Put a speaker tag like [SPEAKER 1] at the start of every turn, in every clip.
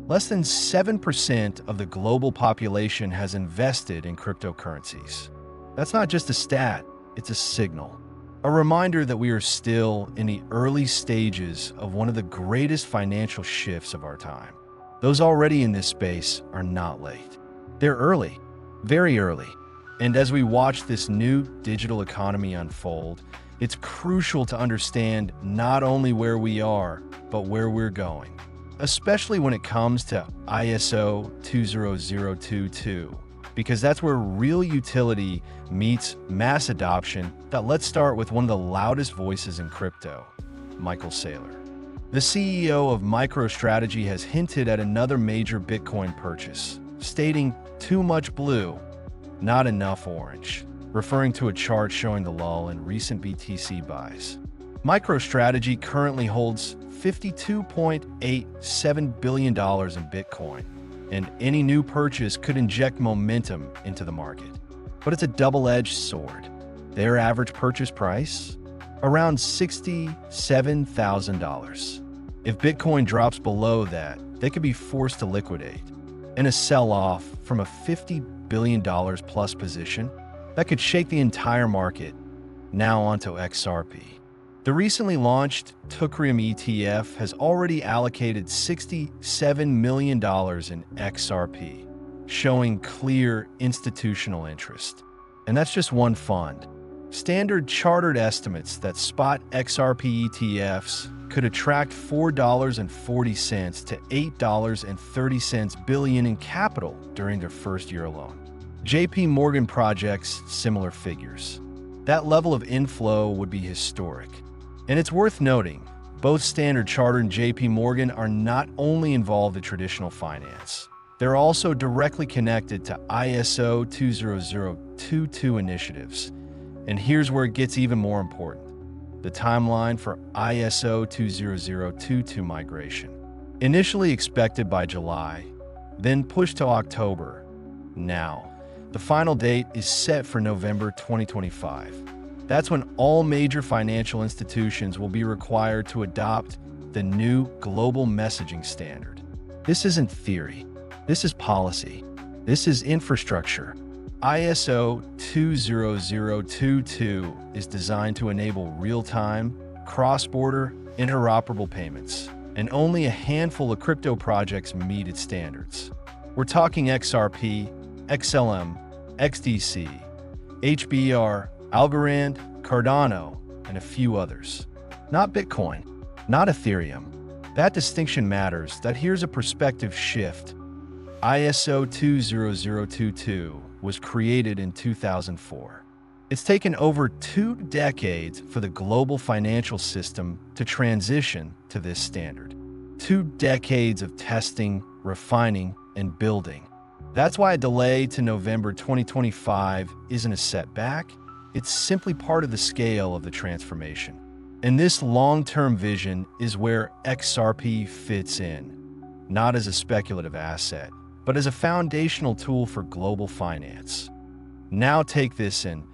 [SPEAKER 1] Less than 7% of the global population has invested in cryptocurrencies. That's not just a stat, it's a signal. A reminder that we are still in the early stages of one of the greatest financial shifts of our time. Those already in this space are not late. They're early, very early. And as we watch this new digital economy unfold, it's crucial to understand not only where we are, but where we're going, especially when it comes to ISO 20022, because that's where real utility meets mass adoption. Let's start with one of the loudest voices in crypto, Michael Saylor. The CEO of MicroStrategy has hinted at another major Bitcoin purchase, stating too much blue, not enough orange, referring to a chart showing the lull in recent BTC buys. MicroStrategy currently holds $52.87 billion in Bitcoin, and any new purchase could inject momentum into the market. But it's a double-edged sword. Their average purchase price? Around $67,000. If Bitcoin drops below that, they could be forced to liquidate. And a sell-off from a $50 billion plus position, that could shake the entire market. Now onto XRP. The recently launched Ethereum ETF has already allocated $67 million in XRP, showing clear institutional interest. And that's just one fund. Standard Chartered estimates that spot XRP ETFs could attract $4.40 to $8.30 billion in capital during their first year alone. JP Morgan projects similar figures. That level of inflow would be historic. And it's worth noting, both Standard Chartered and JP Morgan are not only involved in traditional finance, they're also directly connected to ISO 20022 initiatives. And here's where it gets even more important. The timeline for ISO 20022 migration. Initially expected by July, then pushed to October. Now, the final date is set for November 2025. That's when all major financial institutions will be required to adopt the new global messaging standard. This isn't theory. This is policy. This is infrastructure. ISO 20022 is designed to enable real-time, cross-border, interoperable payments, and only a handful of crypto projects meet its standards. We're talking XRP, XLM, XDC, HBR, Algorand, Cardano, and a few others. Not Bitcoin, not Ethereum. That distinction matters. That here's a perspective shift. ISO 20022 was created in 2004. It's taken over 2 decades for the global financial system to transition to this standard. 2 decades of testing, refining, and building. That's why a delay to November 2025 isn't a setback. It's simply part of the scale of the transformation. And this long-term vision is where XRP fits in, not as a speculative asset, but as a foundational tool for global finance. Now take this in.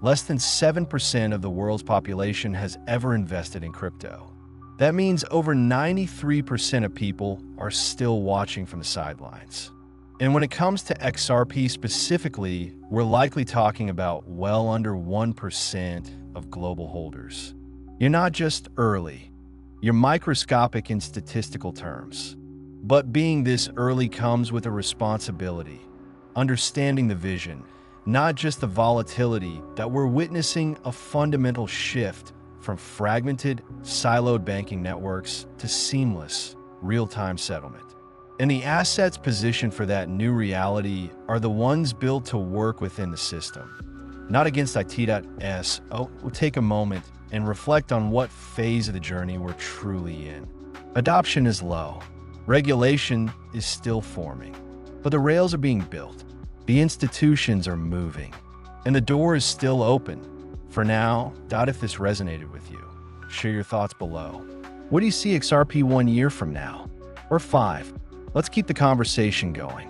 [SPEAKER 1] Less than 7% of the world's population has ever invested in crypto. That means over 93% of people are still watching from the sidelines. And when it comes to XRP specifically, we're likely talking about well under 1% of global holders. You're not just early, you're microscopic in statistical terms. But being this early comes with a responsibility, understanding the vision, not just the volatility, that we're witnessing a fundamental shift from fragmented, siloed banking networks to seamless, real-time settlement. And the assets positioned for that new reality are the ones built to work within the system, not against IT.S. We'll take a moment and reflect on what phase of the journey we're truly in. Adoption is low. Regulation is still forming. But the rails are being built. The institutions are moving. And the door is still open. For now, if this resonated with you, share your thoughts below. What do you see XRP 1 year from now? Or 5? Let's keep the conversation going.